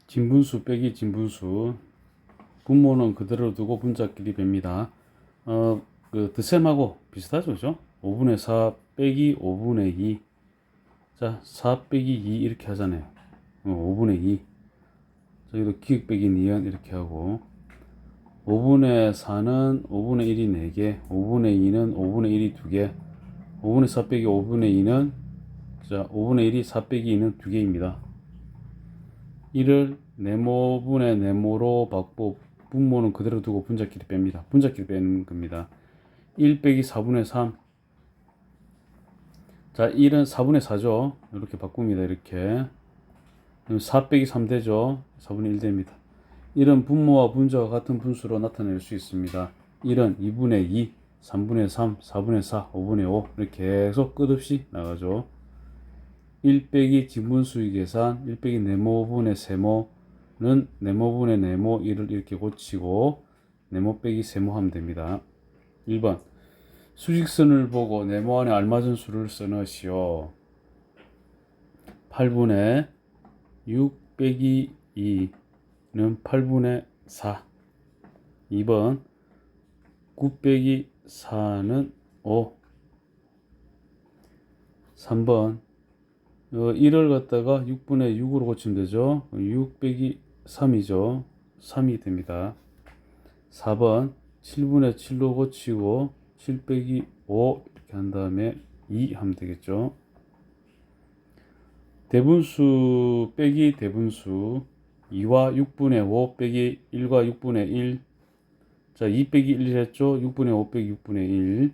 진분수 빼기 진분수. 분모는 그대로 두고 분자끼리 뺍니다. 그 드셈하고 비슷하죠, 그죠? 5분의 4 빼기 5분의 2. 자, 4 빼기 2 이렇게 하잖아요. 5분의 2. 저기도 기억 빼기 니은 이렇게 하고, 5분의 4는 5분의 1이 4개, 5분의 2는 5분의 1이 2개, 5분의 4 빼기 5분의 2는, 자, 5분의 1이 4 빼기 2는 2개입니다. 이를 네모분의 네모로 바꾸고 분모는 그대로 두고 분자끼리 뺍니다. 분자끼리 빼는 겁니다. 1 빼기 4분의 3. 자, 1은 4분의 4죠. 이렇게 바꿉니다. 이렇게. 4 빼기 3 되죠. 4분의 1 됩니다. 1은 분모와 분자가 같은 분수로 나타낼 수 있습니다. 1은 2분의 2, 3분의 3, 4분의 4, 5분의 5 이렇게 계속 끝없이 나가죠. 1 빼기 진분수의 계산, 1 빼기 네모분의 세모는 네모분의 네모 1을 이렇게 고치고 네모 빼기 세모 하면 됩니다. 1번 수직선을 보고 네모 안에 알맞은 수를 써넣으시오. 8분의 6 빼기 2는 8분의 4. 2번 9 빼기 4는 5. 3번 1을 갖다가 6분의 6으로 고치면 되죠. 6 빼기 3이죠. 3이 됩니다. 4번 7분의 7로 고치고 7 빼기 5 이렇게 한 다음에 2 하면 되겠죠. 대분수 빼기 대분수. 2와 6분의 5 빼기 1과 6분의 1. 자, 2 빼기 1 했죠. 6분의 5 빼기 6분의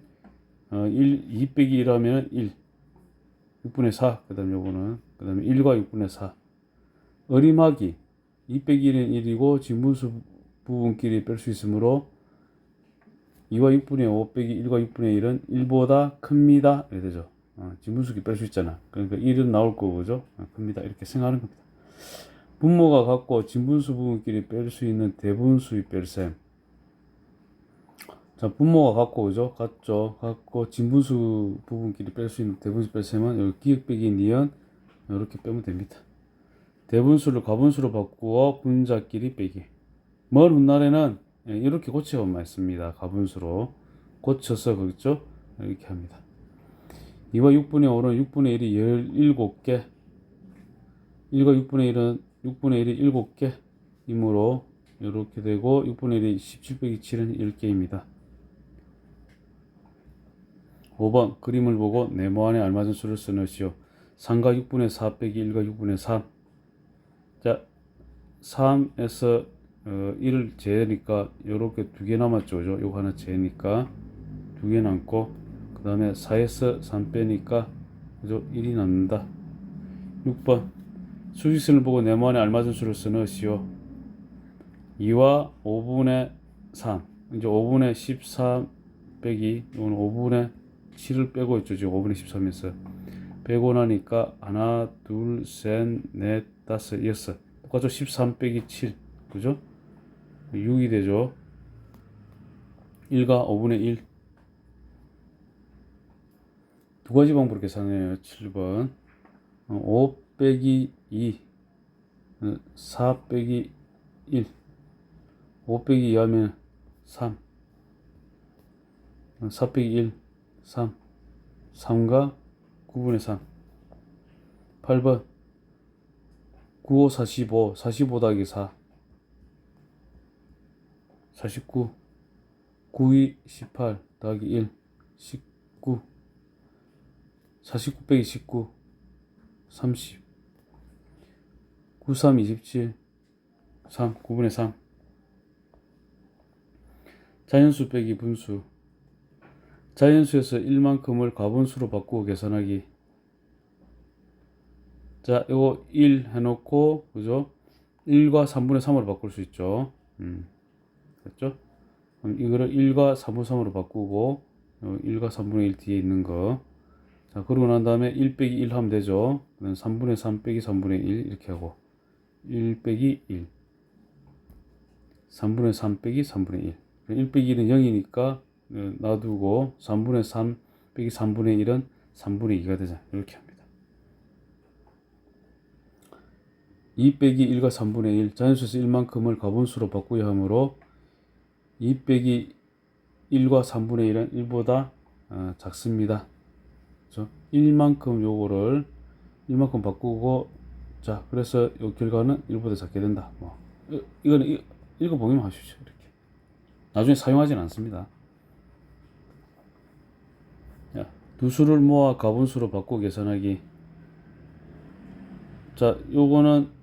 1. 2 빼기 1 하면 1. 6분의 4. 그 다음에 요거는. 그 다음에 1과 6분의 4. 어림하기. 2 빼기 1은 1이고 진분수 부분끼리 뺄 수 있으므로 2와 6분의 5 빼기 1과 6분의 1은 1보다 큽니다. 이렇게 되죠. 진분수끼리 뺄 수 있잖아. 그러니까 1은 나올 거고, 그죠? 큽니다. 이렇게 생각하는 겁니다. 분모가 같고 진분수 부분끼리 뺄 수 있는 대분수의 뺄셈. 자, 분모가 같고, 그죠? 같죠? 같고, 진분수 부분끼리 뺄 수 있는 대분수 뺄셈은 여기 기억 빼기 니은 이렇게 빼면 됩니다. 대분수를 가분수로 바꾸어 분자끼리 빼기. 먼 훗날에는 이렇게 고쳐만 했습니다. 가분수로 고쳐서 그렇죠? 이렇게 합니다. 2와 6분의 5는 6분의 1이 17개, 1과 6분의 1은 6분의 1이 7개 이므로 이렇게 되고 6분의 1이 17 빼기 7은 10개입니다. 5번 그림을 보고 네모 안에 알맞은 수를 써넣으시오. 3과 6분의 4 빼기 1과 6분의 3. 자, 3에서 1을 제니까 요렇게 2개 남았죠. 그죠? 요거 하나 제니까 2개 남고 그 다음에 4에서 3 빼니까 그죠? 1이 남는다. 6번 수직선을 보고 네모 안에 알맞은 수를 써넣으시오. 2와 5분의 3. 이제 5분의 13 빼기 이거는 5분의 7을 빼고 있죠. 지금 5분의 13에서 빼고 나니까 하나, 둘, 셋, 넷, 다섯, 여섯. 똑같죠? 13 빼기 7. 그죠? 6이 되죠. 1과 5분의 1. 두 가지 방법으로 계산해요. 7번. 5 빼기 2. 4 빼기 1. 5 빼기 2 하면 3. 4 빼기 1. 3. 3과 9분의 3. 8번. 9, 5, 45. 45 더하기 4. 49. 9, 2, 18 더하기 1. 19. 49 빼기 19. 30. 9, 3, 27. 3. 9분의 3. 자연수 빼기 분수. 자연수에서 1만큼을 가분수로 바꾸고 계산하기. 자, 이거 1 해놓고, 그죠? 1과 3분의 3으로 바꿀 수 있죠. 됐죠? 그럼 이거를 1과 3분의 3으로 바꾸고, 1과 3분의 1 뒤에 있는 거. 자, 그러고 난 다음에 1 빼기 1 하면 되죠. 그다음 3분의 3 빼기 3분의 1 이렇게 하고, 1 빼기 1. 3분의 3 빼기 3분의 1. 1 빼기 1은 0이니까 놔두고 3분의 3 빼기 3분의 1은 3분의 2가 되잖아요. 이렇게 합니다. 2 빼기 1과 3분의 1 자연수에서 1만큼을 가분수로 바꾸어야 하므로 2 빼기 1과 3분의 1은 1보다 작습니다. 그렇죠? 1만큼 요거를 1만큼 바꾸고 자 그래서 요 결과는 1보다 작게 된다. 뭐 이거는 읽어보기만 하십시오. 이렇게 나중에 사용하지는 않습니다. 자, 두 수를 모아 가분수로 바꾸고 계산하기. 자 요거는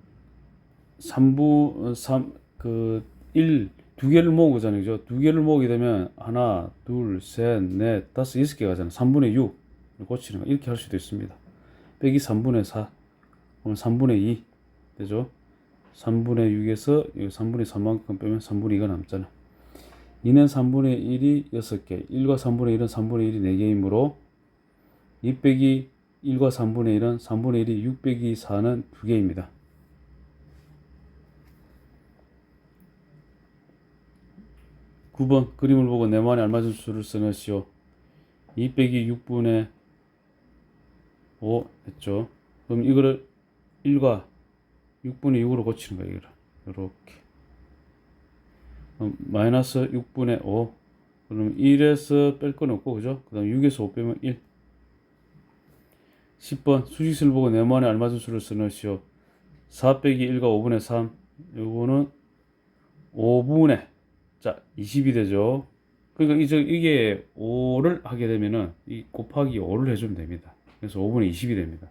1, 두 개를 모은 거잖아요. 그죠? 두 개를 모으게 되면 하나, 둘, 셋, 넷, 다섯, 6개 가잖아요. 3분의 6을 고치는 거. 이렇게 할 수도 있습니다. 빼기 3분의 4. 그럼 3분의 2 되죠? 3분의 6에서 3분의 3만큼 빼면 3분의 2가 남잖아. 2는 3분의 1이 6개, 1과 3분의 1은 3분의 1이 4개이므로 2 빼기 1과 3분의 1은 3분의 1이 6 빼기 4는 2개입니다. 9번 그림을 보고 네모안에 알맞은 수를 써내시오. 2 빼기 6분의 5 했죠. 그럼 이거를 1과 6분의 6으로 고치는 거예요. 이거를 이렇게 마이너스 6분의 5 그럼 1에서 뺄 건 없고 그죠? 그 다음 6에서 5 빼면 1. 10번 수직수를 보고 네모안에 알맞은 수를 써내시오. 4 빼기 1과 5분의 3 요거는 5분의 자 20이 되죠. 그러니까 이게 5를 하게 되면은 이 곱하기 5를 해주면 됩니다. 그래서 5분의 20이 됩니다.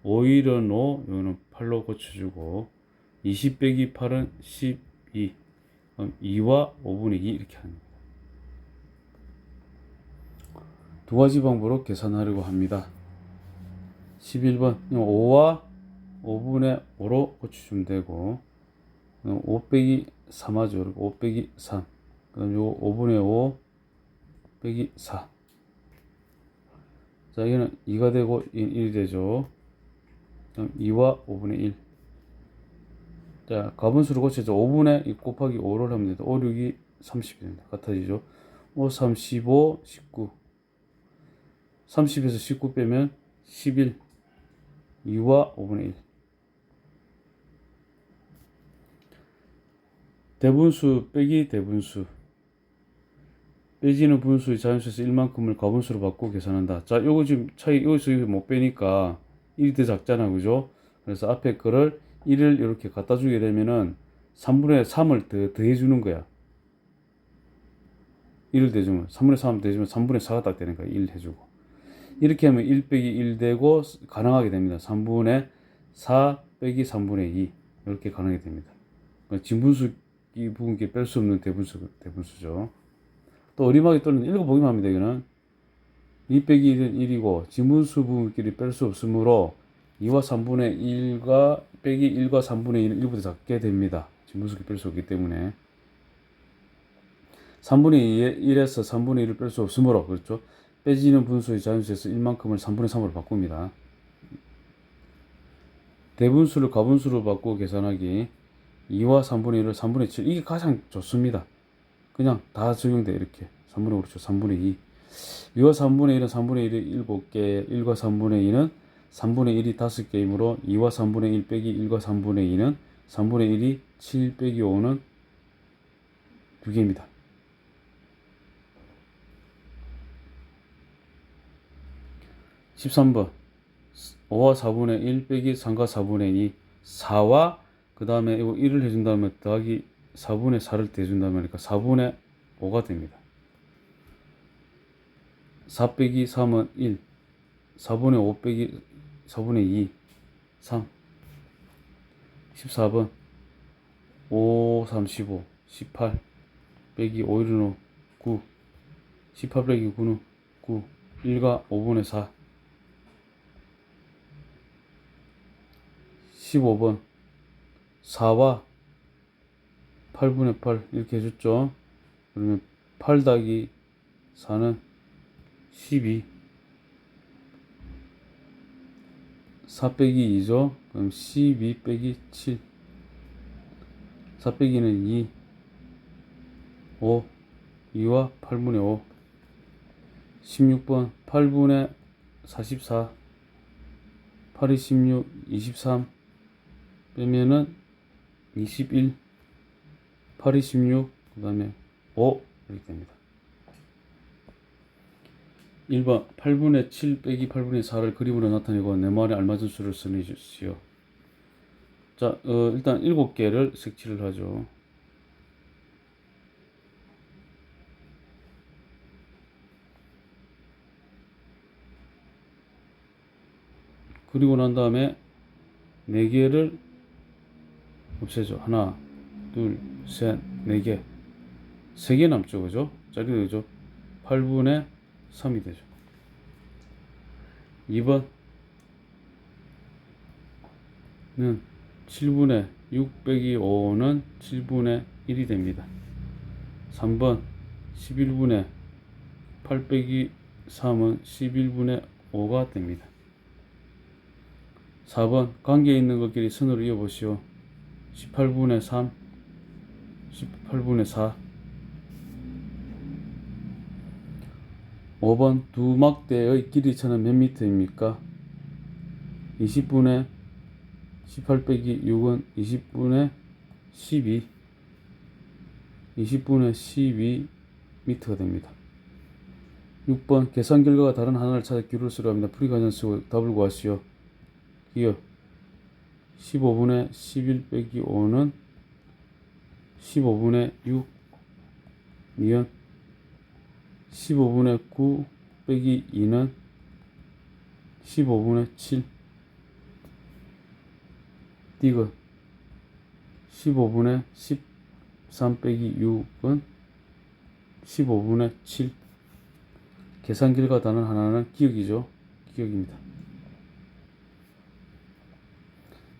5일은 5, 이거는 8로 고쳐주고 20 빼기 8은 12. 그럼 2와 5분의 2 이렇게 합니다. 두 가지 방법으로 계산하려고 합니다. 11번 5와 5분의 5로 고쳐주면 되고 5 빼기 3 하죠. 그리고 5 빼기 3 그럼 요 5분의 5 빼기 4. 자 이거는 2가 되고 1이 되죠. 그럼 2와 5분의 1. 자 가분수를 고쳐서 5분의 곱하기 5를 하면 됩니다. 5, 6이 30이 됩니다. 같아지죠. 5, 3, 15, 19. 30에서 19 빼면 11. 2와 5분의 1. 대분수 빼기 대분수. 빼지는 분수의 자연수에서 1만큼을 가분수로 바꾸고 계산한다. 자, 요거 지금 차이, 여기서 못 빼니까 1이 더 작잖아. 그죠? 그래서 앞에 거를 1을 이렇게 갖다 주게 되면은 3분의 3을 더 해주는 거야. 1을 대주면, 3분의 3을 대주면 3분의 4가 딱 되는 거야. 1 해주고. 이렇게 하면 1 빼기 1 되고 가능하게 됩니다. 3분의 4 빼기 3분의 2. 이렇게 가능하게 됩니다. 진분수 이 부분끼리 뺄 수 없는 대분수죠. 또 어림하게 또는 읽어보기만 합니다. 이거는 2 빼기 1은 1이고 지분수 부분끼리 뺄 수 없으므로 2와 3분의 1과 빼기 1과 3분의 1은 1보다 작게 됩니다. 지분수끼리 뺄 수 없기 때문에 3분의 1에서 3분의 1을 뺄 수 없으므로 그렇죠. 빼지는 분수의 자연수에서 1만큼을 3분의 3으로 바꿉니다. 대분수를 가분수로 바꾸고 계산하기 2와 3분의 1을 3분의 7 이게 가장 좋습니다. 그냥 다 적용돼 이렇게 3분의 5 그렇죠. 3분의 2 2와 3분의 1은 3분의 1이 7개 1과 3분의 2는 3분의 1이 5개이므로 2와 3분의 1 빼기 1과 3분의 2는 3분의 1이 7 빼기 5는 2개입니다. 13번 5와 4분의 1 빼기 3과 4분의 2 4와 그 다음에 이거 1을 해준 다음에 더하기 4분의 4를 대준다면 그러니까 4분의 5가 됩니다. 4 빼기 3은 1 4분의 5 빼기 4분의 2 3 14번 5 3 15 18 빼기 5 1은 5 9 18 빼기 9는 9 1과 5분의 4 15번 4와 8분의 8 이렇게 해줬죠. 그러면 8 더하기 4는 12 4 빼기 2죠. 그럼 12 빼기 7 4 빼기는 2 5 2와 8분의 5 16번 8분의 44 8이 16 23 빼면은 21, 8이 16, 그 다음에 5 이렇게 됩니다. 1번 8분의 7 빼기 8분의 4를 그림으로 나타내고 네모안에 알맞은 수를 써내주시오. 자, 일단 7개를 색칠을 하죠. 그리고 난 다음에 4개를 없애죠. 하나, 둘, 셋, 4개. 3개 남죠. 그죠? 짜리가 되죠. 8분의 3이 되죠. 2번은 7분의 6 빼기 5는 7분의 1이 됩니다. 3번 11분의 8 빼기 3은 11분의 5가 됩니다. 4번 관계에 있는 것끼리 선으로 이어보시오. 18분의 3, 18분의 4. 5번 두 막대의 길이차는 몇 미터입니까? 20분의 18 빼기 6은 20분의 12, 20분의 12 미터가 됩니다. 6번 계산 결과가 다른 하나를 찾아 기호를 쓰려 합니다. 풀이과정 쓰고 답을 구하시오. 기호 15분의 11 빼기 5는 15분의 6, 니은 15분의 9 빼기 2는 15분의 7, 디귿 15분의 13 빼기 6은 15분의 7. 계산 결과 단원 하나는 기억이죠. 기억입니다.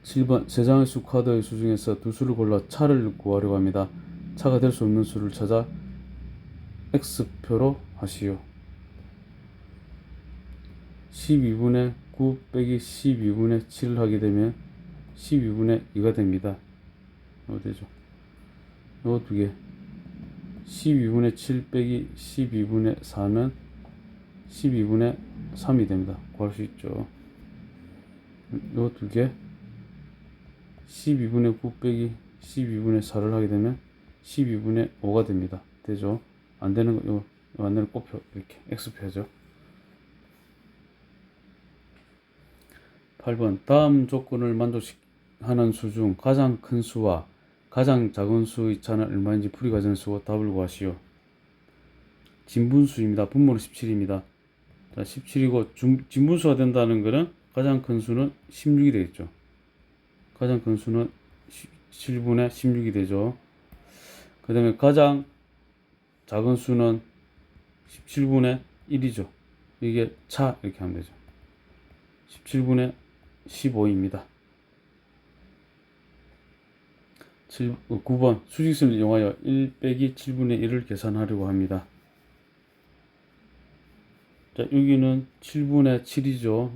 7번 세 장의 수 카드의 수 중에서 두 수를 골라 차를 구하려고 합니다. 차가 될 수 없는 수를 찾아 X표로 하시오. 12분의 9 빼기 12분의 7을 하게 되면 12분의 2가 됩니다. 되죠. 요 두 개. 12분의 7 빼기 12분의 4는 12분의 3이 됩니다. 구할 수 있죠. 요 두 개. 12분의 9 빼기 12분의 4를 하게 되면 12분의 5가 됩니다. 되죠. 안 되는 거, 요 안 되는 곱표, 이렇게 X표죠. 8번 다음 조건을 만족하는 수 중 가장 큰 수와 가장 작은 수의 차는 얼마인지 풀이 과정을 쓰고 답을 구하시오. 진분수입니다. 분모는 17입니다. 자, 17이고 진분수가 된다는 것은 가장 큰 수는 16이 되겠죠. 가장 큰 수는 7분의 16이 되죠. 그 다음에 가장 작은 수는 17분의 1이죠. 이게 차 이렇게 하면 되죠. 17분의 15입니다. 9번 수직선을 이용하여 1 빼기 7분의 1을 계산하려고 합니다. 자, 여기는 7분의 7이죠.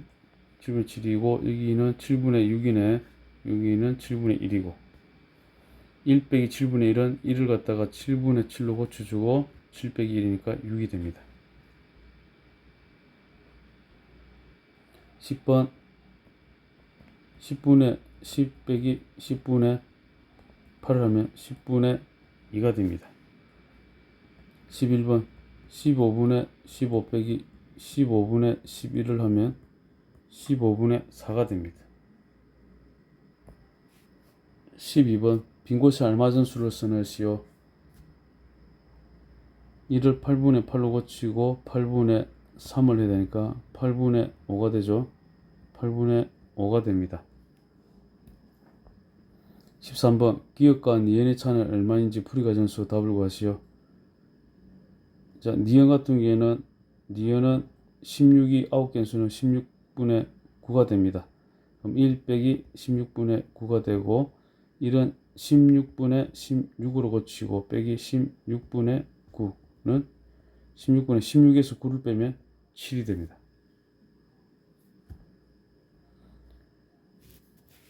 7분의 7이고 여기는 7분의 6이네. 여기는 7분의 1이고 1 빼기 7분의 1은 1을 갖다가 7분의 7로 고쳐주고 7 빼기 1이니까 6이 됩니다. 10번 10분의 10 빼기 10분의 8을 하면 10분의 2가 됩니다. 11번 15분의 15 빼기 15분의 11을 하면 15분의 4가 됩니다. 12번 빈 곳에 알맞은 수를 써내시오. 1을 8분의 8로 고치고 8분의 3을 해야 되니까 8분의 5가 되죠. 8분의 5가 됩니다. 13번 기역과 니은의 차는 얼마인지 풀이 과정 수 답을 구하시오. 자, 니은 같은 경우에는 니은은 16이 9개인 수는 16분의 9가 됩니다. 그럼 1 빼기 16분의 9가 되고 1은 16분의 16으로 고치고 빼기 16분의 9는 16분의 16에서 9를 빼면 7이 됩니다.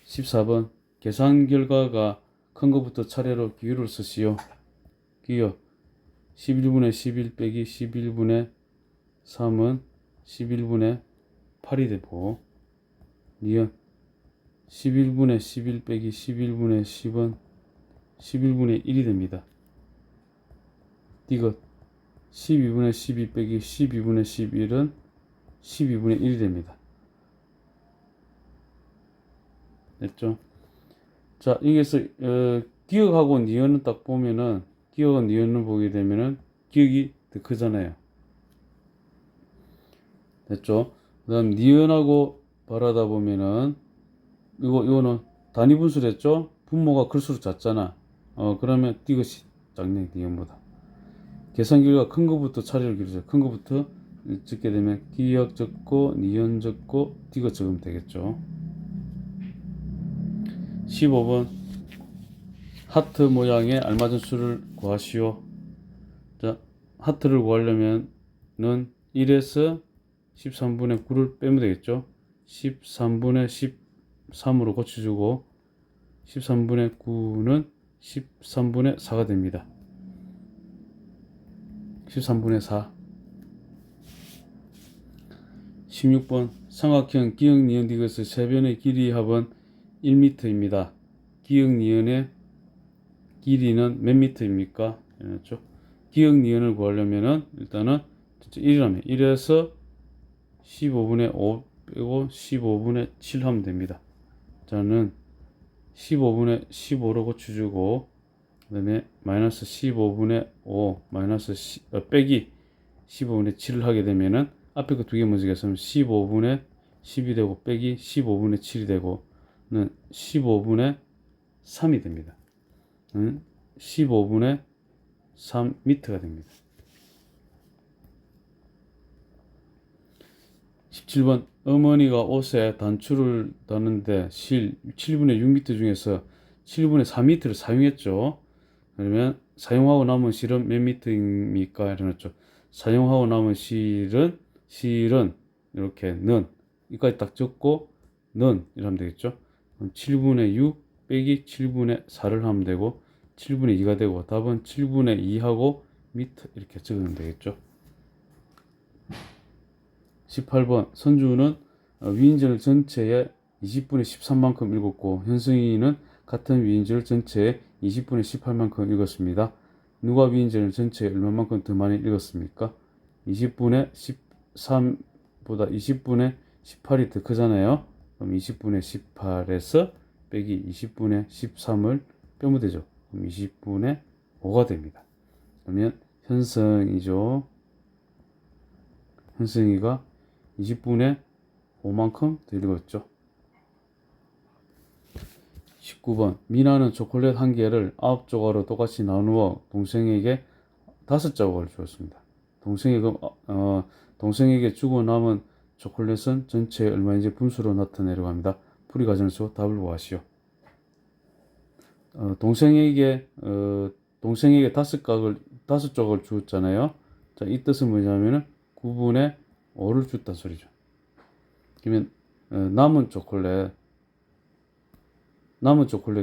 14번 계산 결과가 큰 것부터 차례로 기호를 쓰시오. 기호 11분의 11 빼기 11분의 3은 11분의 8이 되고 니은 11분의 11 빼기 11분의 10은 11분의 1이 됩니다. 디귿 12분의 12 빼기 12분의 11은 12분의 1이 됩니다. 됐죠? 자, 여기서 기억하고 니은은 딱 보면은, 기억과 니은을 보게 되면은 기억이 더 크잖아요. 됐죠? 그 다음 니은하고 발하다 보면은 이거는 단위 분수랬죠? 분모가 클수록 작잖아. 그러면 디귿이 작네, 니은보다. 계산 결과 큰 거부터 차례를 기르죠. 큰 거부터 적게 되면 기억 적고 니은 적고 디귿 적으면 되겠죠. 15번 하트 모양의 알맞은 수를 구하시오. 자, 하트를 구하려면은 1에서 13분의 9를 빼면 되겠죠. 13분의 13으로 고쳐주고 13분의 9는 13분의 4가 됩니다. 13분의 4. 16번 삼각형 기역 니은 디귿의 세 변의 길이 합은 1m입니다. 기역 니은의 길이는 몇 미터입니까? 이렇죠. 기역 니은을 구하려면은 일단은 1이라면 1에서 15분의 5 빼고 15분의 7 하면 됩니다. 저는 15분의 15로 고쳐주고 그 다음에 마이너스 15분의 5 마이너스 빼기 15분의 7을 하게 되면은 앞에 그 두 개 문제겠으면 15분의 10이 되고 빼기 15분의 7이 되고 는 15분의 3이 됩니다. 15분의 3m가 됩니다. 17번 어머니가 옷에 단추를 다는데 실 7분의 6m 중에서 7분의 4m를 사용했죠. 그러면 사용하고 남은 실은 몇 m입니까? 이러죠. 사용하고 남은 실은 이렇게 는 여기까지 딱 적고 는 이러면 되겠죠. 그럼 7분의 6 빼기 7분의 4를 하면 되고 7분의 2가 되고 답은 7분의 2하고 미터 이렇게 적으면 되겠죠. 18번 선주는 위인전을 전체에 20분의 13만큼 읽었고 현승이는 같은 위인전을 전체에 20분의 18만큼 읽었습니다. 누가 위인전을 전체에 얼마만큼 더 많이 읽었습니까? 20분의 13보다 20분의 18이 더 크잖아요. 그럼 20분의 18에서 빼기 20분의 13을 빼면 되죠. 그럼 20분의 5가 됩니다. 그러면 현승이죠. 현승이가 20분의 5만큼 더 읽었죠. 19번 미나는 초콜릿 한 개를 9조각으로 똑같이 나누어 동생에게 5조각을 주었습니다. 동생에게 주고 남은 초콜릿은 전체에 얼마인지 분수로 나타내려고 합니다. 풀이 과정을 쓰고 답을 구하시오. 동생에게 5조각을 주었잖아요. 자, 이 뜻은 뭐냐면은 9분의 5를 줬단 소리죠. 그러면 남은 초콜릿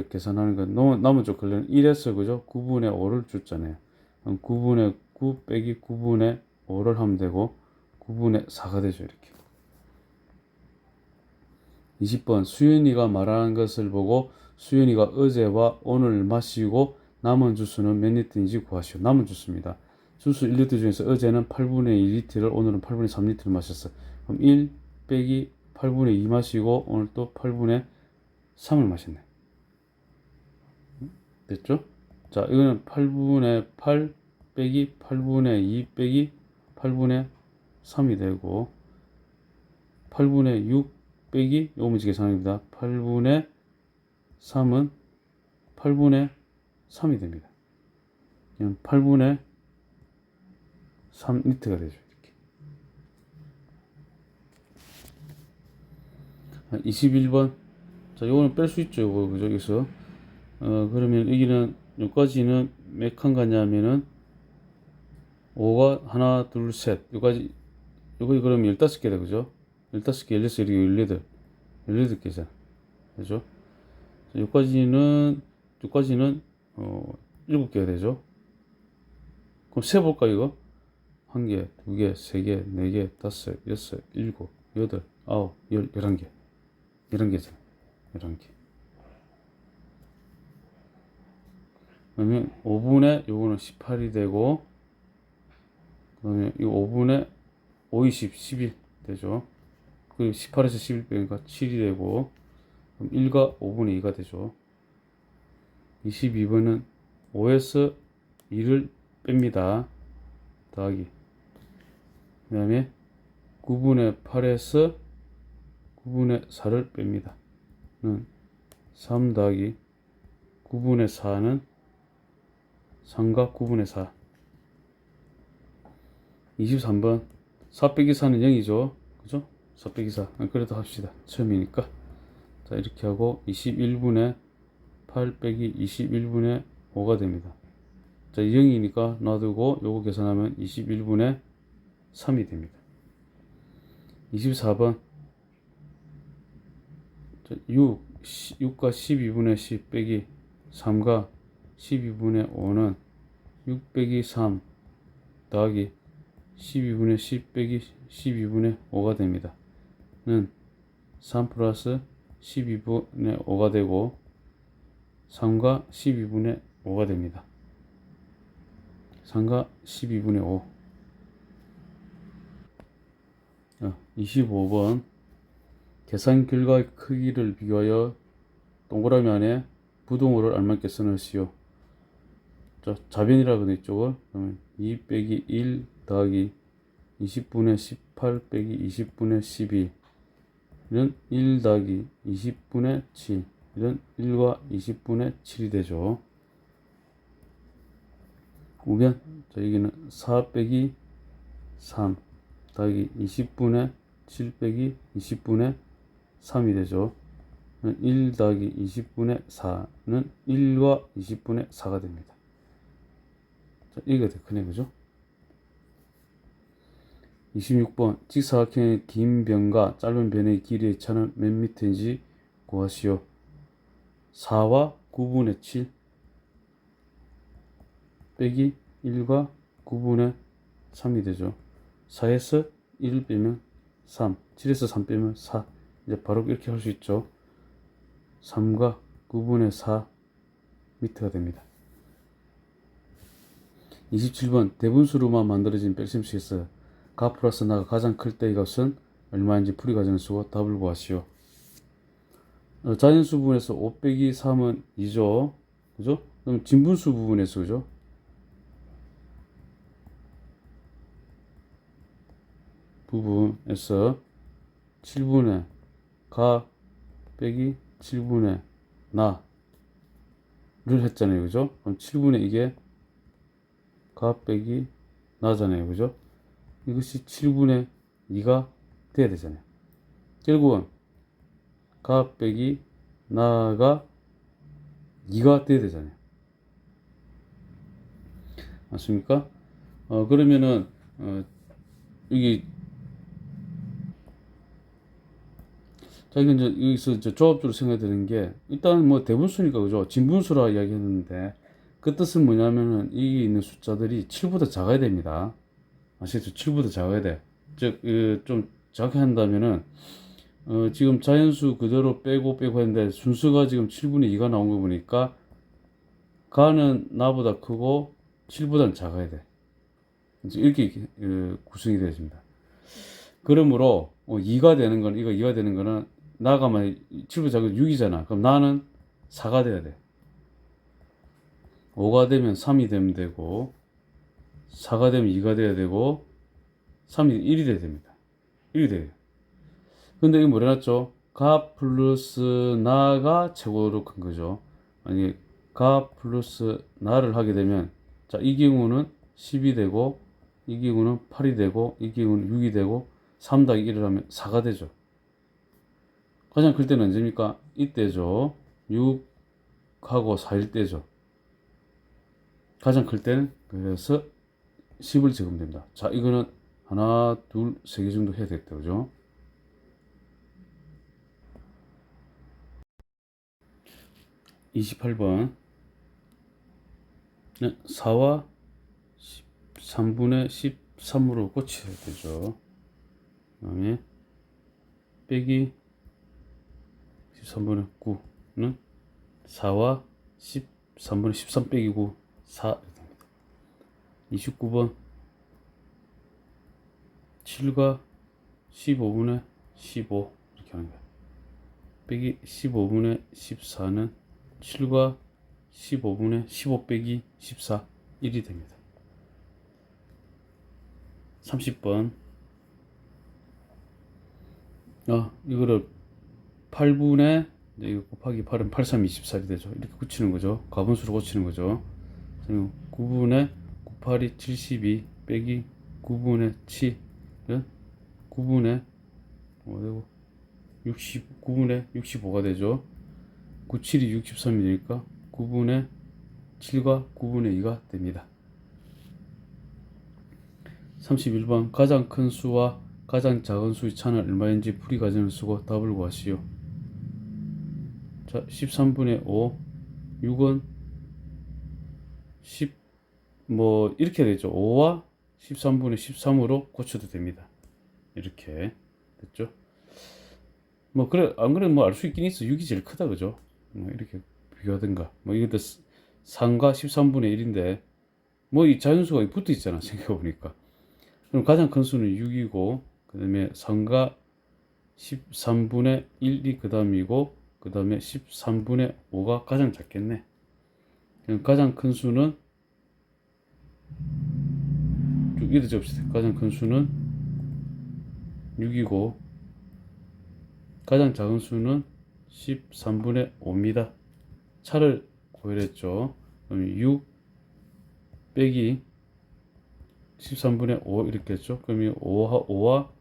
계산하는 건 남은 초콜릿은 1에서 그죠? 9분의 5를 줬잖아요. 그럼 9분의 9 빼기 9분의 5를 하면 되고 9분의 4가 되죠. 이렇게. 20번 수연이가 말하는 것을 보고 수연이가 어제와 오늘 마시고 남은 주스는 몇 리터인지 구하시오. 남은 주스입니다. 주스 1리터 중에서 어제는 8분의 2리터를 오늘은 8분의 3리터를 마셨어요. 그럼 1 빼기 8분의 2 마시고 오늘 또 8분의 3을 마셨네. 됐죠? 자, 이거는 8분의 8 빼기 8분의 2 빼기 8분의 3이 되고 8분의 6 빼기 요거 문제 계산입니다. 8분의 3은 8분의 3이 됩니다. 그냥 8분의 3리터가 되죠. 이렇게. 21번. 자, 요거는 뺄 수 있죠. 요거, 그죠? 여기서. 그러면 여기는, 여기까지는 몇 칸가냐면은, 5가 하나, 둘, 셋. 여기까지, 요거 그러면 15개다. 그죠? 15개, 16, 이렇게 18개잖아. 그죠? 여기까지는, 7개가 되죠? 그럼 세볼까, 이거? 1개, 2개, 3개, 4개, 5, 6, 7, 8, 9, 10, 11개. 11개잖아. 이런 게. 그러면 5분의 요거는 18이 되고, 그다음에 이 5분의 5, 20, 11 되죠. 그 18에서 11 빼니까 7이 되고, 그럼 1과 5분의 2가 되죠. 22번은 5에서 2를 뺍니다. 더하기. 그 다음에 9분의 8에서 9분의 4를 뺍니다. 는 3 더하기 9분의 4는 3과 9분의 4. 23번 4 빼기 4는 0이죠. 그죠? 4 빼기 4. 그래도 합시다. 처음이니까. 자, 이렇게 하고 21분의 8 빼기 21분의 5가 됩니다. 자, 0이니까 놔두고 요거 계산하면 21분의 3이 됩니다. 24번 6과 12분의 10 빼기 3과 12분의 5는 6 빼기 3 더하기 12분의 10 빼기 12분의 5가 됩니다. 는 3 플러스 12분의 5가 되고 3과 12분의 5가 됩니다. 3과 12분의 5. 25번 계산 결과의 크기를 비교하여 동그라미 안에 부동호를 알맞게 써넣으시오. 자, 자변이라고 되어 있죠. 그러면 2 빼기 1 더하기 20분의 18 빼기 20분의 12 이런 1 더하기 20분의 7 이런 1과 20분의 7이 되죠. 우변, 자, 여기는 4 빼기 3 더하기 20분의 7 빼기 20분의 3이 되죠. 1 더하기 20분의 4는 1과 20분의 4가 됩니다. 자, 이게 더 크네, 그죠? 26번 직사각형의 긴 변과 짧은 변의 길이의 차는 몇 미터인지 구하시오. 4와 9분의 7 빼기 1과 9분의 3이 되죠. 4에서 1을 빼면 3, 7에서 3 빼면 4. 이제 바로 이렇게 할 수 있죠. 3과 9분의 4 미터가 됩니다. 27번 대분수로만 만들어진 백심수에서 가 플러스 나가 가장 클 때의 값은 얼마인지 풀이 과정을 쓰고 답을 구하시오. 자연수 부분에서 5 빼기 3은 2죠. 그죠? 그럼 진분수 부분에서, 그죠? 부분에서 7분의 가 빼기 7분의 나를 했잖아요. 그죠? 그럼 7분의 이게 가 빼기 나잖아요. 그죠? 이것이 7분의 2가 돼야 되잖아요. 결국은 가 빼기 나가 2가 돼야 되잖아요. 맞습니까? 그러면은 여기 자, 이건 이제 여기서 이제 조합적으로 생각해야 되는 게 일단 뭐 대분수니까, 그죠? 진분수라 이야기했는데 그 뜻은 뭐냐면은 이 있는 숫자들이 7보다 작아야 됩니다. 아시겠죠? 7보다 작아야 돼. 즉, 좀 작게 한다면은 지금 자연수 그대로 빼고 했는데 순수가 지금 7분의 2가 나온 거 보니까 가는 나보다 크고 7보다는 작아야 돼. 이렇게 구성이 되어집니다. 그러므로 2가 되는 건, 이거 2가 되는 거는 나가면 7보다 작은 6이잖아. 그럼 나는 4가 돼야 돼. 5가 되면 3이 되면 되고 4가 되면 2가 돼야 되고 3이 1이 돼야 됩니다. 1이 돼요. 근데 이거 뭐라 했죠? 가 플러스 나가 최고로 큰 거죠. 만약에 가 플러스 나를 하게 되면, 자, 이 경우는 10이 되고 이 경우는 8이 되고 이 경우는 6이 되고 3 더하기 1을 하면 4가 되죠. 가장 클 때는 언제입니까? 이때죠. 6하고 4일 때죠. 가장 클 때는 그래서 10을 적으면 됩니다. 자, 이거는 하나, 둘, 세 개 정도 해야 되겠다, 그죠? 28번 4와 3분의 13으로 고쳐야 되죠. 그 다음에 빼기 13분의 9는 4와 13분의 13 빼기 9, 4 됩니다. 29번 7과 15분의 15 이렇게 하는 거야. 빼기 15분의 14는 7과 15분의 15 빼기 14, 1이 됩니다. 30번 이거를 8분의 이거 곱하기 8은 8, 3, 24이 되죠. 이렇게 고치는 거죠. 가분수로 고치는 거죠. 9분의 9, 8이 72 빼기 9분의 7은 9분의 9분의 65가 되죠. 9, 7이 63이 되니까 9분의 7과 9분의 2가 됩니다. 31번 가장 큰 수와 가장 작은 수의 차는 얼마인지 풀이 과정을 쓰고 답을 구하시오. 자, 13분의 5, 6은 10, 이렇게 되죠. 5와 13분의 13으로 고쳐도 됩니다. 이렇게 됐죠. 그래, 안 그래, 알 수 있긴 있어. 6이 제일 크다, 그죠? 이렇게 비교하든가. 이것도 3과 13분의 1인데, 이 자연수가 붙어 있잖아, 생각해보니까. 그럼 가장 큰 수는 6이고, 그 다음에 3과 13분의 1이 그 다음이고, 그 다음에 13분의 5가 가장 작겠네. 그럼 가장 큰 수는, 이렇게 적읍시다. 가장 큰 수는 6이고, 가장 작은 수는 13분의 5입니다. 차를 구해냈죠. 그럼 6 빼기 13분의 5 이렇게 했죠. 그럼 5와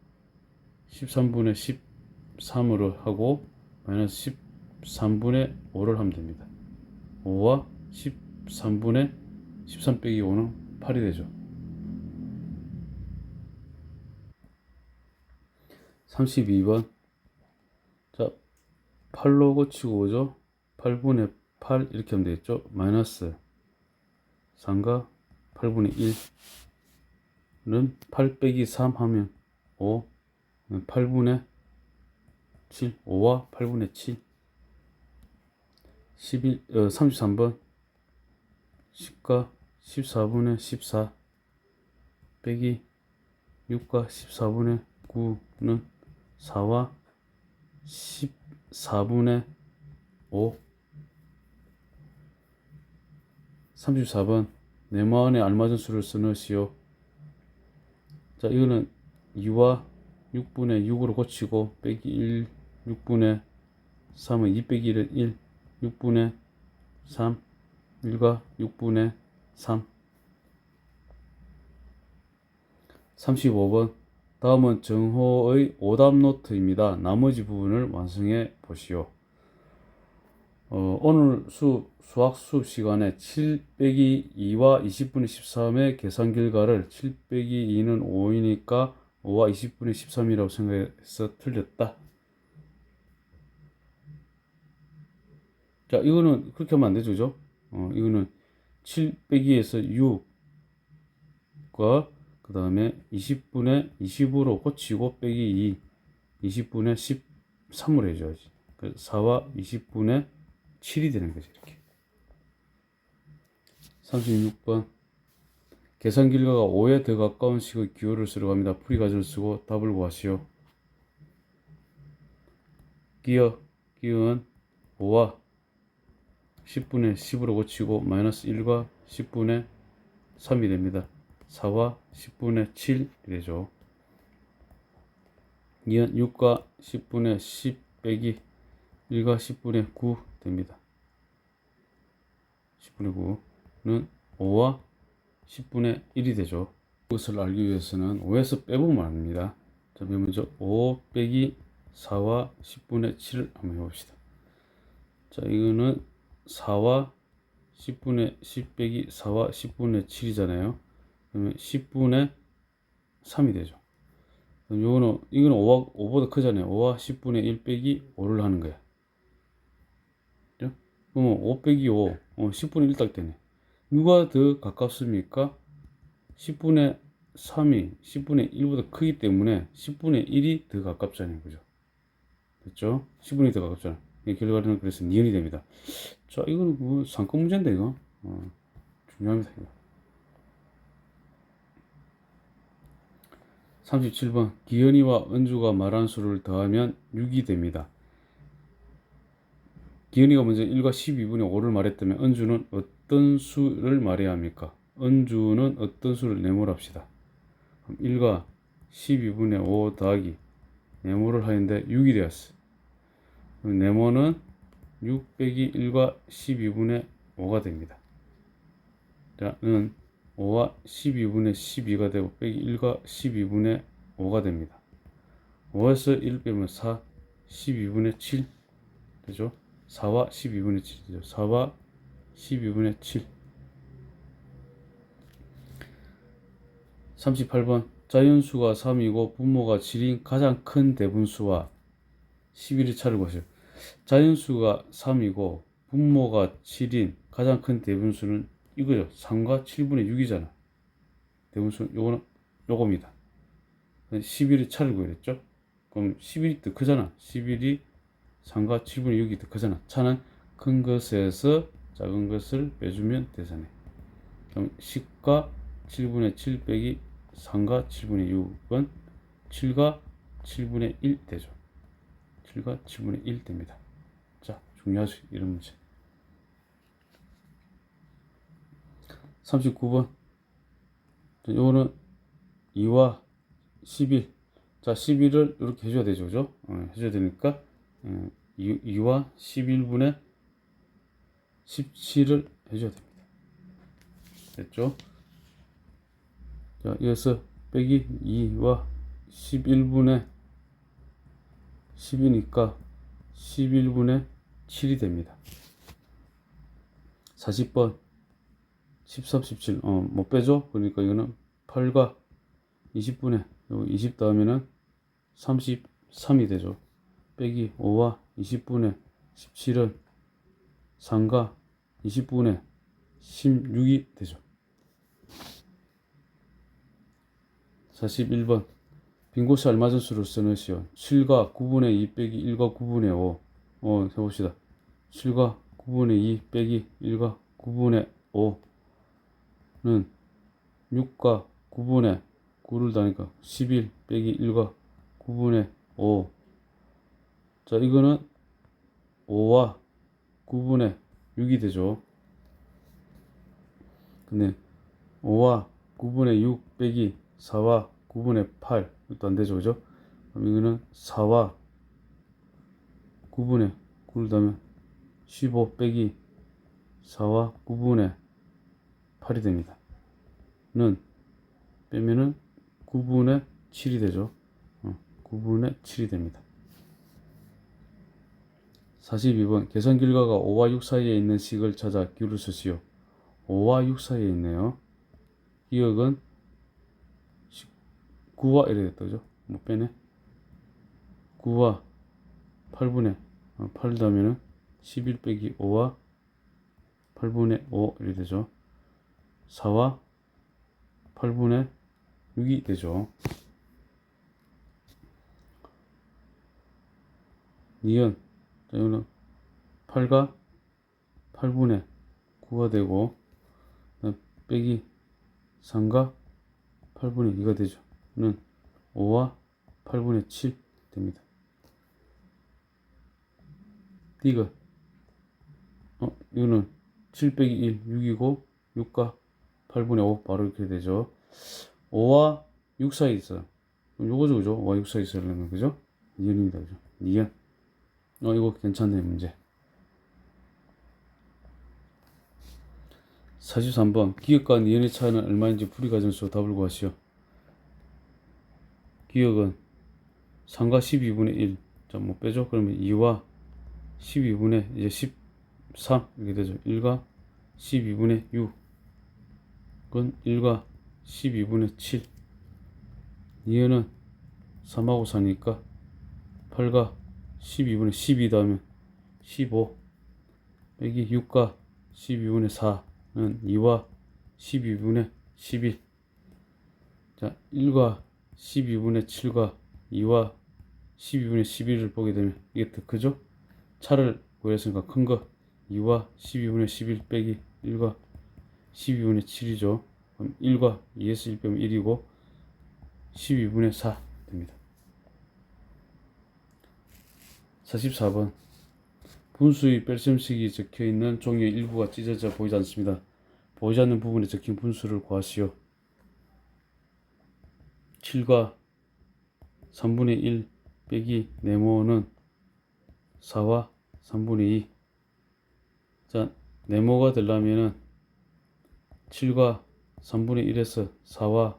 13분의 13으로 하고 마이너스 13분의 5를 하면 됩니다. 5와 13분의 13 빼기 5는 8이 되죠. 32번 자, 8로 고치고 오죠. 8분의 8 이렇게 하면 되겠죠. 마이너스 3과 8분의 1은 8 빼기 3 하면 5, 8분의 7, 5와 8분의 7, 33번 10과 14분의 14 빼기 6과 14분의 9는 4와 14분의 5. 34번 네모안에 알맞은 수를 써넣으시오. 자, 이거는 2와 6분의 6으로 고치고 빼기 1, 6분의 3은 2 빼기 1은 1, 6분의 3, 1과 6분의 3. 35번 다음은 정호의 오답 노트입니다. 나머지 부분을 완성해 보시오. 오늘 수학 수업 시간에 7 빼기 2와 20분의 13의 계산 결과를 7 빼기 2는 5이니까 5와 20분의 13이라고 생각해서 틀렸다. 자, 이거는 그렇게 하면 안 되죠, 그죠? 이거는 7 빼기에서 6과 그 다음에 20분의 20으로 고치고 빼기 2, 20분의 13으로 해줘야지. 4와 20분의 7이 되는 거죠, 이렇게. 36번 계산 결과가 5에 더 가까운 식의 기호를 쓰려고 합니다. 풀이 과정을 쓰고 답을 구하시오. 기호는 5와 10분의 10으로 고치고 마이너스 1과 10분의 3이 됩니다. 4와 10분의 7이 되죠. 2는 6과 10분의 10 빼기 1과 10분의 9 됩니다. 10분의 9는 5와 10분의 1이 되죠. 이것을 알기 위해서는 5에서 빼보면 압니다. 자, 먼저 5 빼기 4와 10분의 7을 한번 해봅시다. 자, 이거는 4와 10분의 10 빼기 4와 10분의 7이잖아요. 그러면 10분의 3이 되죠. 이거는 5보다 크잖아요. 5와 10분의 1 빼기 5를 하는 거야. 그러면 5 빼기 5, 10분의 1 딱 되네. 누가 더 가깝습니까? 10분의 3이 10분의 1보다 크기 때문에 10분의 1이 더 가깝잖아요. 그죠? 됐죠? 10분의 1이 더 가깝잖아. 이 결과는 그래서 니은이 됩니다. 자, 이거는 뭐 상권 문제인데 이거 중요합니다. 이거. 37번 기현이와 은주가 말한 수를 더하면 6이 됩니다. 기현이가 먼저 1과 12분의 5를 말했다면 은주는 어떤 수를 말해야 합니까? 은주는 어떤 수를 네모랍시다. 그럼 1과 12분의 5 더하기 네모를 하는데 6이 되었어. 그럼 네모는 6 빼기 1과 12분의 5가 됩니다. 자, 는 5와 12분의 12가 되고 빼기 1과 12분의 5가 됩니다. 5에서 1 빼면 4, 12분의 7 되죠? 4와 12분의 7 되죠? 4와 12분의 7. 38번 자연수가 3이고 분모가 7인 가장 큰 대분수와 11의 차를 구하세요. 자연수가 3이고 분모가 7인 가장 큰 대분수는 이거죠. 3과 7분의 6이잖아. 대분수 요거는 요겁니다. 11의 차를 구했죠. 그럼 11이 더 크잖아. 11이 3과 7분의 6이 더 크잖아. 차는 큰 것에서 작은 것을 빼주면 되잖아요. 그럼 10과 7분의 7 빼기 3과 7분의 6은 7과 7분의 1 되죠. 7과 7분의 1 됩니다. 자, 중요하죠. 이런 문제. 39번. 요거는 2와 11. 자, 11을 이렇게 해줘야 되죠. 그죠? 해줘야 되니까 2와 11분의 17을 해줘야 됩니다. 됐죠? 자, 이어서 빼기 2와 11분의 10이니까 11분의 7이 됩니다. 40번 13, 17 못 빼죠? 그러니까 이거는 8과 20분의 20 더하면은 33이 되죠. 빼기 5와 20분의 17은 3과 20분의 16이 되죠. 41번 빈 곳에 알맞은 수를 써넣으시오. 7과 9분의 2 빼기 1과 9분의 5 해봅시다. 7과 9분의 2 빼기 1과 9분의 5는 6과 9분의 9를 더하니까 11 빼기 1과 9분의 5. 자, 이거는 5와 9분의 6이 되죠. 근데 5와 9분의 6 빼기 4와 9분의 8 이것도 안 되죠. 그죠? 그럼 이거는 4와 9분의 9를 더하면 15 빼기 4와 9분의 8이 됩니다. 는 빼면은 9분의 7이 되죠. 9분의 7이 됩니다. 42번 계산 결과가 5와 6 사이에 있는 식을 찾아 기울을 쓰시오. 5와 6 사이에 있네요. 기억은 9와 이래 됐다. 그죠? 못 빼네. 9와 8분의 8 더하면은 11 빼기 5와 8분의 5 이래 되죠. 4와 8분의 6이 되죠. 니은 자, 이거는 8과 8분의 9가 되고 빼기 3과 8분의 2가 되죠. 는 5와 8분의 7 됩니다. D가 이거는 7 빼기 1 6이고 6과 8분의 5 바로 이렇게 되죠. 5와 6 사이 있어요. 그럼 요거죠. 그죠? 5와 6 사이 있으려면 그죠? 니은입니다. 그죠? 니은. 이거 괜찮네 문제. 43번 기억과 니은의 차이는 얼마인지 풀이과정에서 답을 구하시오. 기억은 3과 12분의 1. 자, 뭐 빼죠? 그러면 2와 12분의 이제 13 이렇게 되죠. 1과 12분의 6은 1과 12분의 7. 니은은 3하고 4니까 8과 12분의 12 더하면 15 빼기 6과 12분의 4는 2와 12분의 11. 자, 1과 12분의 7과 2와 12분의 11을 보게 되면 이게 더 크죠? 차를 구했으니까 큰 거 2와 12분의 11 빼기 1과 12분의 7이죠. 그럼 1과 2에서 1 빼면 1이고 12분의 4 됩니다. 44번 분수의 뺄셈식이 적혀있는 종이의 일부가 찢어져 보이지 않습니다. 보이지 않는 부분에 적힌 분수를 구하시오. 7과 3분의 1 빼기 네모는 4와 3분의 2. 자, 네모가 되려면은 7과 3분의 1에서 4와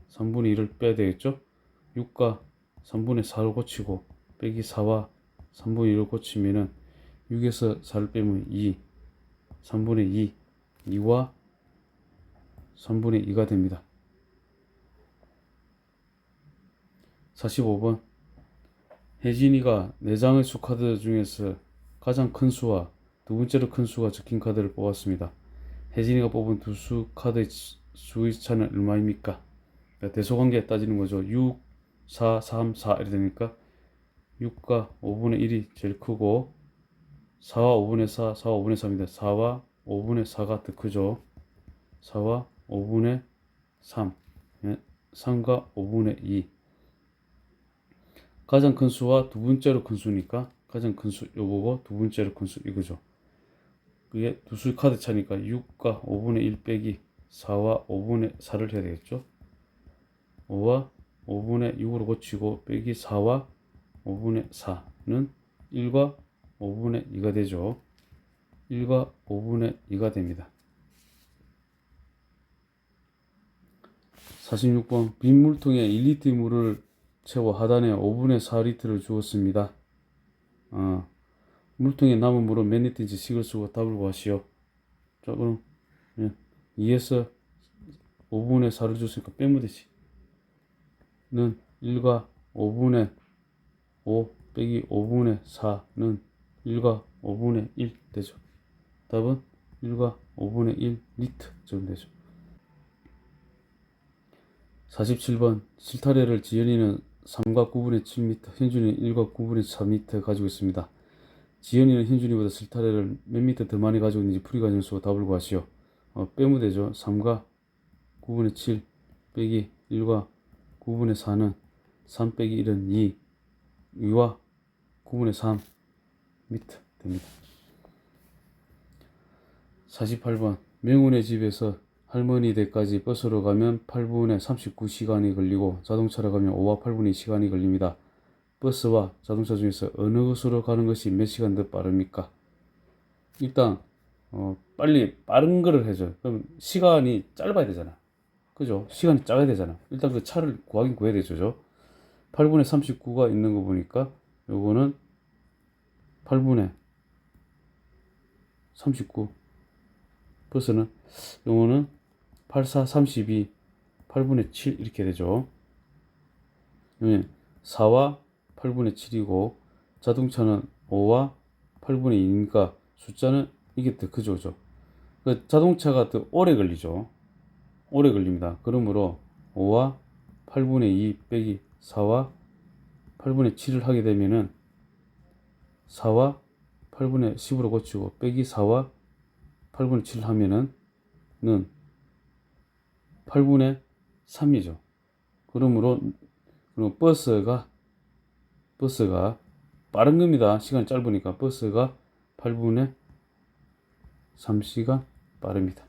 3분의 2를 빼야 되겠죠? 6과 3분의 4를 고치고 빼기 4와 3분의 2를 고치면은 6에서 4를 빼면 2, 3분의 2, 2와 3분의 2가 됩니다. 45번 혜진이가 4장의 수카드 중에서 가장 큰 수와 두 번째로 큰 수가 적힌 카드를 뽑았습니다. 혜진이가 뽑은 두 수 카드의 수의 차는 얼마입니까? 그러니까 대소관계 따지는 거죠. 6, 4, 3, 4 이렇게 되니까 6과 5분의 1이 제일 크고 4와 5분의 4, 4와 5분의 3입니다. 4와 5분의 4가 더 크죠. 4와 5분의 3, 3과 5분의 2. 가장 큰 수와 두 번째로 큰 수니까 가장 큰 수 요거고 두 번째로 큰 수 이거죠. 그게 두 수 카드 차니까 6과 5분의 1 빼기 4와 5분의 4를 해야 되겠죠. 5와 5분의 6으로 고치고 빼기 4와 5분의 4는 1과 5분의 2가 되죠. 1과 5분의 2가 됩니다. 46번 빈 물통에 1리터 물을 채워 하단에 5분의 4리터를 주었습니다. 물통에 남은 물은 몇 리터인지 식을 쓰고 답을 구하시오. 자, 그럼 2에서 5분의 4를 줬으니까 빼면 되지. 는 1과 5분의 5 빼기 5분의 4는 1과 5분의 1 되죠. 답은 1과 5분의 1 리터 정도 되죠. 47번 실타래를 지연이는 3과 9분의 7m, 현준이는 1과 9분의 4m 가지고 있습니다. 지연이는 현준이보다 실타래를 몇 미터 더 많이 가지고 있는지 풀이 과정을 쓰고 답을 구하시오. 빼면 되죠. 3과 9분의 7 빼기 1과 9분의 4는 3 빼기 1은 2, 2와 9분의 3 미터 됩니다. 48번 명훈의 집에서 할머니 댁까지 버스로 가면 8분의 39시간이 걸리고 자동차로 가면 5와 8분의 시간이 걸립니다. 버스와 자동차 중에서 어느 것으로 가는 것이 몇 시간 더 빠릅니까? 일단 빨리 빠른 거를 해줘. 그럼 시간이 짧아야 되잖아. 그죠? 시간이 짧아야 되잖아. 일단 그 차를 구하긴 구해야 되죠. 8분의 39가 있는 거 보니까 요거는 8분의 39 버스는 요거는 8, 4, 32 8분의 7 이렇게 되죠. 4와 8분의 7이고 자동차는 5와 8분의 2니까 숫자는 이게 더 크죠. 그 자동차가 더 오래 걸리죠. 오래 걸립니다. 그러므로 5와 8분의 2 빼기 4와 8분의 7을 하게 되면은 4와 8분의 10으로 고치고 빼기 4와 8분의 7을 하면은 8분의 3이죠. 그러므로 버스가 빠른 겁니다. 시간이 짧으니까 버스가 8분의 3시간 빠릅니다.